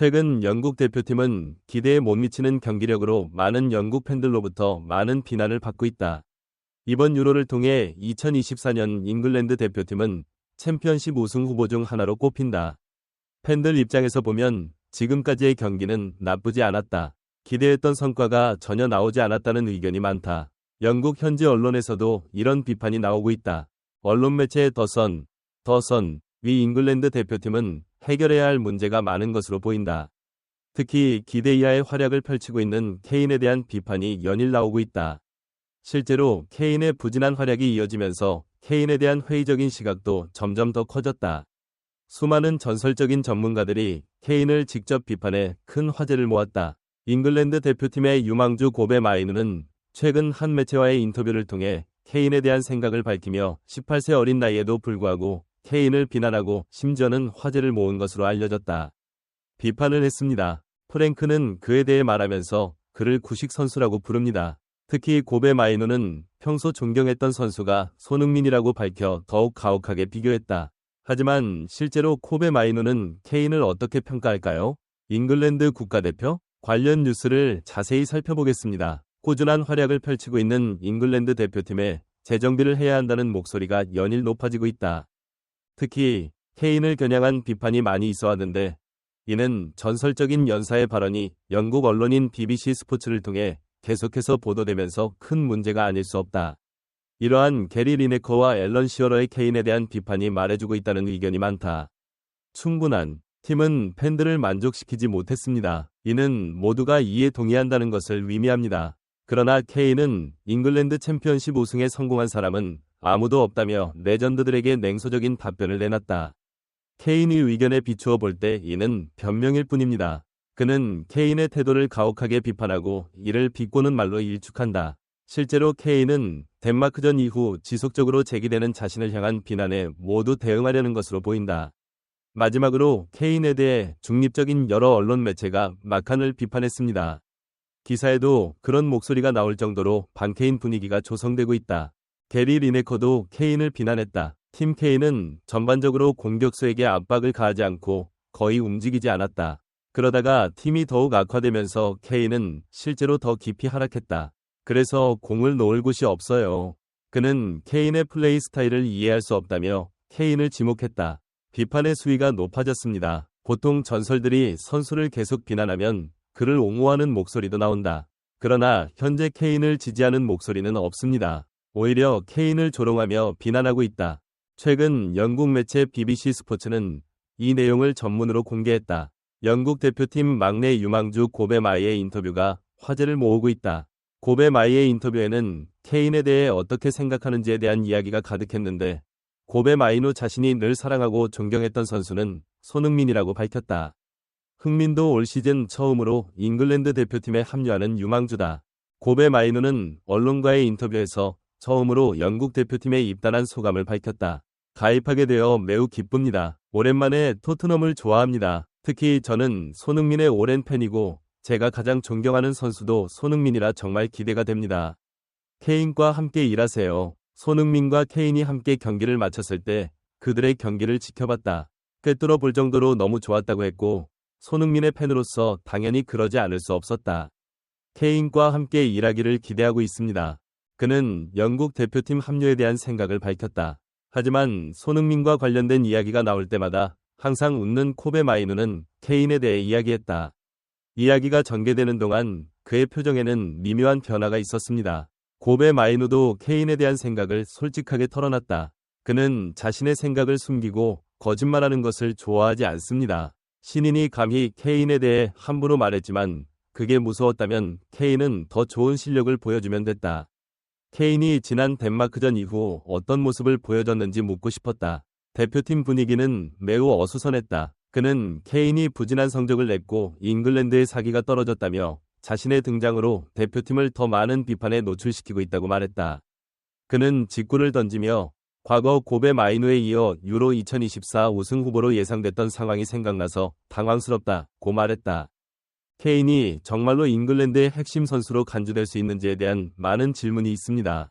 최근 영국 대표팀은 기대에 못 미치는 경기력으로 많은 영국 팬들로부터 많은 비난을 받고 있다. 이번 유로를 통해 2024년 잉글랜드 대표팀은 챔피언십 우승 후보 중 하나로 꼽힌다. 팬들 입장에서 보면 지금까지의 경기는 나쁘지 않았다. 기대했던 성과가 전혀 나오지 않았다는 의견이 많다. 영국 현지 언론에서도 이런 비판이 나오고 있다. 언론 매체 더선 위 잉글랜드 대표팀은 해결해야 할 문제가 많은 것으로 보인다. 특히 기대 이하의 활약을 펼치고 있는 케인에 대한 비판이 연일 나오고 있다. 실제로 케인의 부진한 활약이 이어지면서 케인에 대한 회의적인 시각도 점점 더 커졌다. 수많은 전설적인 전문가들이 케인을 직접 비판해 큰 화제를 모았다. 잉글랜드 대표팀의 유망주 고베 마이누는 최근 한 매체와의 인터뷰를 통해 케인에 대한 생각을 밝히며 18세 어린 나이에도 불구하고 케인을 비난하고 심지어는 화제를 모은 것으로 알려졌다. 비판을 했습니다. 프랭크는 그에 대해 말하면서 그를 구식 선수라고 부릅니다. 특히 고베 마이누는 평소 존경했던 선수가 손흥민이라고 밝혀 더욱 가혹하게 비교했다. 하지만 실제로 고베 마이누는 케인을 어떻게 평가할까요? 잉글랜드 국가대표? 관련 뉴스를 자세히 살펴보겠습니다. 꾸준한 활약을 펼치고 있는 잉글랜드 대표팀에 재정비를 해야 한다는 목소리가 연일 높아지고 있다. 특히 케인을 겨냥한 비판이 많이 있어왔는데 이는 전설적인 연사의 발언이 영국 언론인 BBC 스포츠를 통해 계속해서 보도되면서 큰 문제가 아닐 수 없다. 이러한 게리 리네커와 앨런 시어러의 케인에 대한 비판이 말해주고 있다는 의견이 많다. 충분한 팀은 팬들을 만족시키지 못했습니다. 이는 모두가 이에 동의한다는 것을 의미합니다. 그러나 케인은 잉글랜드 챔피언십 우승에 성공한 사람은 아무도 없다며 레전드들에게 냉소적인 답변을 내놨다. 케인의 의견에 비추어 볼 때 이는 변명일 뿐입니다. 그는 케인의 태도를 가혹하게 비판하고 이를 비꼬는 말로 일축한다. 실제로 케인은 덴마크전 이후 지속적으로 제기되는 자신을 향한 비난에 모두 대응하려는 것으로 보인다. 마지막으로 케인에 대해 중립적인 여러 언론 매체가 막한을 비판했습니다. 기사에도 그런 목소리가 나올 정도로 반케인 분위기가 조성되고 있다. 게리 리네커도 케인을 비난했다. 팀 케인은 전반적으로 공격수에게 압박을 가하지 않고 거의 움직이지 않았다. 그러다가 팀이 더욱 악화되면서 케인은 실제로 더 깊이 하락했다. 그래서 공을 놓을 곳이 없어요. 그는 케인의 플레이 스타일을 이해할 수 없다며 케인을 지목했다. 비판의 수위가 높아졌습니다. 보통 전설들이 선수를 계속 비난하면 그를 옹호하는 목소리도 나온다. 그러나 현재 케인을 지지하는 목소리는 없습니다. 오히려 케인을 조롱하며 비난하고 있다. 최근 영국 매체 BBC 스포츠는 이 내용을 전문으로 공개했다. 영국 대표팀 막내 유망주 고베 마이의 인터뷰가 화제를 모으고 있다. 고베 마이의 인터뷰에는 케인에 대해 어떻게 생각하는지에 대한 이야기가 가득했는데 고베 마이누 자신이 늘 사랑하고 존경했던 선수는 손흥민이라고 밝혔다. 흥민도 올 시즌 처음으로 잉글랜드 대표팀에 합류하는 유망주다. 고베 마이누는 언론과의 인터뷰에서 처음으로 영국 대표팀에 입단한 소감을 밝혔다. 가입하게 되어 매우 기쁩니다. 오랜만에 토트넘을 좋아합니다. 특히 저는 손흥민의 오랜 팬이고 제가 가장 존경하는 선수도 손흥민이라 정말 기대가 됩니다. 케인과 함께 일하세요. 손흥민과 케인이 함께 경기를 마쳤을 때 그들의 경기를 지켜봤다. 꿰뚫어 볼 정도로 너무 좋았다고 했고 손흥민의 팬으로서 당연히 그러지 않을 수 없었다. 케인과 함께 일하기를 기대하고 있습니다. 그는 영국 대표팀 합류에 대한 생각을 밝혔다. 하지만 손흥민과 관련된 이야기가 나올 때마다 항상 웃는 코베 마이누는 케인에 대해 이야기했다. 이야기가 전개되는 동안 그의 표정에는 미묘한 변화가 있었습니다. 고베 마이누도 케인에 대한 생각을 솔직하게 털어놨다. 그는 자신의 생각을 숨기고 거짓말하는 것을 좋아하지 않습니다. 신인이 감히 케인에 대해 함부로 말했지만 그게 무서웠다면 케인은 더 좋은 실력을 보여주면 됐다. 케인이 지난 덴마크전 이후 어떤 모습을 보여줬는지 묻고 싶었다. 대표팀 분위기는 매우 어수선했다. 그는 케인이 부진한 성적을 냈고 잉글랜드의 사기가 떨어졌다며 자신의 등장으로 대표팀을 더 많은 비판에 노출시키고 있다고 말했다. 그는 직구를 던지며 과거 고베 마이누에 이어 유로 2024 우승 후보로 예상됐던 상황이 생각나서 당황스럽다고 말했다. 케인이 정말로 잉글랜드의 핵심 선수로 간주될 수 있는지에 대한 많은 질문이 있습니다.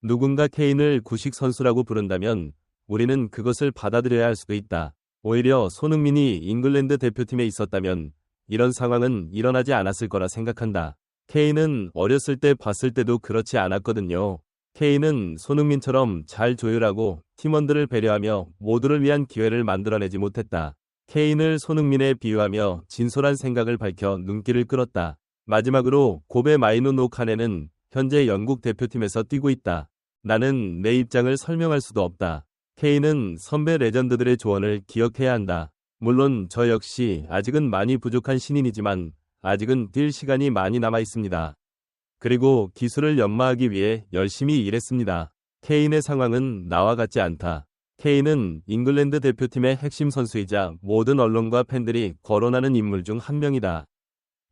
누군가 케인을 구식 선수라고 부른다면 우리는 그것을 받아들여야 할 수도 있다. 오히려 손흥민이 잉글랜드 대표팀에 있었다면 이런 상황은 일어나지 않았을 거라 생각한다. 케인은 어렸을 때 봤을 때도 그렇지 않았거든요. 케인은 손흥민처럼 잘 조율하고 팀원들을 배려하며 모두를 위한 기회를 만들어내지 못했다. 케인을 손흥민에 비유하며 진솔한 생각을 밝혀 눈길을 끌었다. 마지막으로 고베 마이누 노카네는 현재 영국 대표팀에서 뛰고 있다. 나는 내 입장을 설명할 수도 없다. 케인은 선배 레전드들의 조언을 기억해야 한다. 물론 저 역시 아직은 많이 부족한 신인이지만 아직은 뛸 시간이 많이 남아 있습니다. 그리고 기술을 연마하기 위해 열심히 일했습니다. 케인의 상황은 나와 같지 않다. 케인은 잉글랜드 대표팀의 핵심 선수이자 모든 언론과 팬들이 거론하는 인물 중 한 명이다.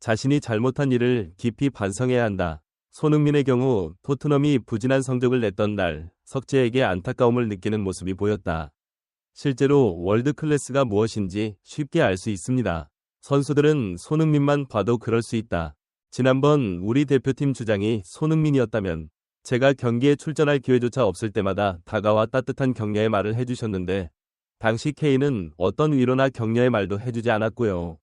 자신이 잘못한 일을 깊이 반성해야 한다. 손흥민의 경우 토트넘이 부진한 성적을 냈던 날 석재에게 안타까움을 느끼는 모습이 보였다. 실제로 월드클래스가 무엇인지 쉽게 알 수 있습니다. 선수들은 손흥민만 봐도 그럴 수 있다. 지난번 우리 대표팀 주장이 손흥민이었다면 제가 경기에 출전할 기회조차 없을 때마다 다가와 따뜻한 격려의 말을 해주셨는데 당시 케인은 어떤 위로나 격려의 말도 해주지 않았고요.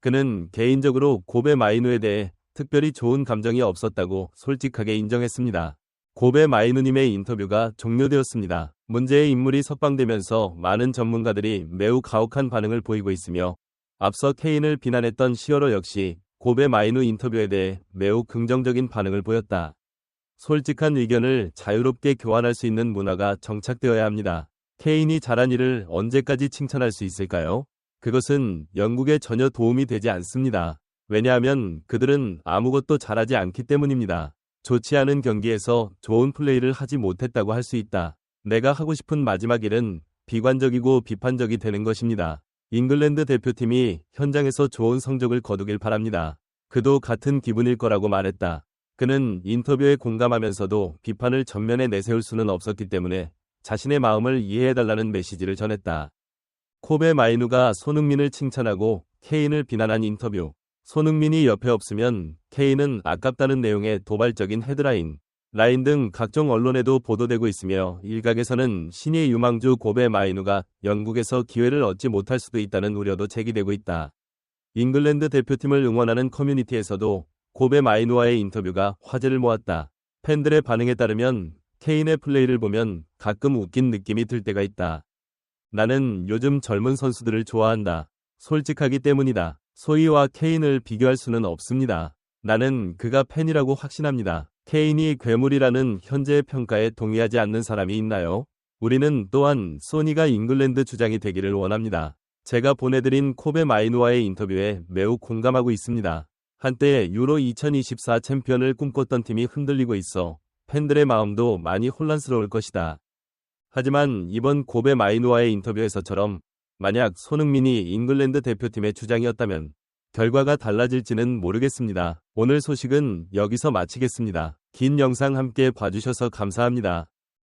그는 개인적으로 고베 마이누에 대해 특별히 좋은 감정이 없었다고 솔직하게 인정했습니다. 고베 마이누님의 인터뷰가 종료되었습니다. 문제의 인물이 석방되면서 많은 전문가들이 매우 가혹한 반응을 보이고 있으며 앞서 케인을 비난했던 시어러 역시 고베 마이누 인터뷰에 대해 매우 긍정적인 반응을 보였다. 솔직한 의견을 자유롭게 교환할 수 있는 문화가 정착되어야 합니다. 케인이 잘한 일을 언제까지 칭찬할 수 있을까요? 그것은 영국에 전혀 도움이 되지 않습니다. 왜냐하면 그들은 아무것도 잘하지 않기 때문입니다. 좋지 않은 경기에서 좋은 플레이를 하지 못했다고 할 수 있다. 내가 하고 싶은 마지막 일은 비관적이고 비판적이 되는 것입니다. 잉글랜드 대표팀이 현장에서 좋은 성적을 거두길 바랍니다. 그도 같은 기분일 거라고 말했다. 그는 인터뷰에 공감하면서도 비판을 전면에 내세울 수는 없었기 때문에 자신의 마음을 이해해달라는 메시지를 전했다. 코베 마이누가 손흥민을 칭찬하고 케인을 비난한 인터뷰. 손흥민이 옆에 없으면 케인은 아깝다는 내용의 도발적인 헤드라인, 라인 등 각종 언론에도 보도되고 있으며 일각에서는 신의 유망주 고베 마이누가 영국에서 기회를 얻지 못할 수도 있다는 우려도 제기되고 있다. 잉글랜드 대표팀을 응원하는 커뮤니티에서도 고베 마이누와의 인터뷰가 화제를 모았다. 팬들의 반응에 따르면 케인의 플레이를 보면 가끔 웃긴 느낌이 들 때가 있다. 나는 요즘 젊은 선수들을 좋아한다. 솔직하기 때문이다. 소희와 케인을 비교할 수는 없습니다. 나는 그가 팬이라고 확신합니다. 케인이 괴물이라는 현재의 평가에 동의하지 않는 사람이 있나요? 우리는 또한 소니가 잉글랜드 주장이 되기를 원합니다. 제가 보내드린 코베 마이누와의 인터뷰에 매우 공감하고 있습니다. 한때 유로 2024 챔피언을 꿈꿨던 팀이 흔들리고 있어 팬들의 마음도 많이 혼란스러울 것이다. 하지만 이번 고베 마이누와의 인터뷰에서처럼 만약 손흥민이 잉글랜드 대표팀의 주장이었다면 결과가 달라질지는 모르겠습니다. 오늘 소식은 여기서 마치겠습니다. 긴 영상 함께 봐주셔서 감사합니다.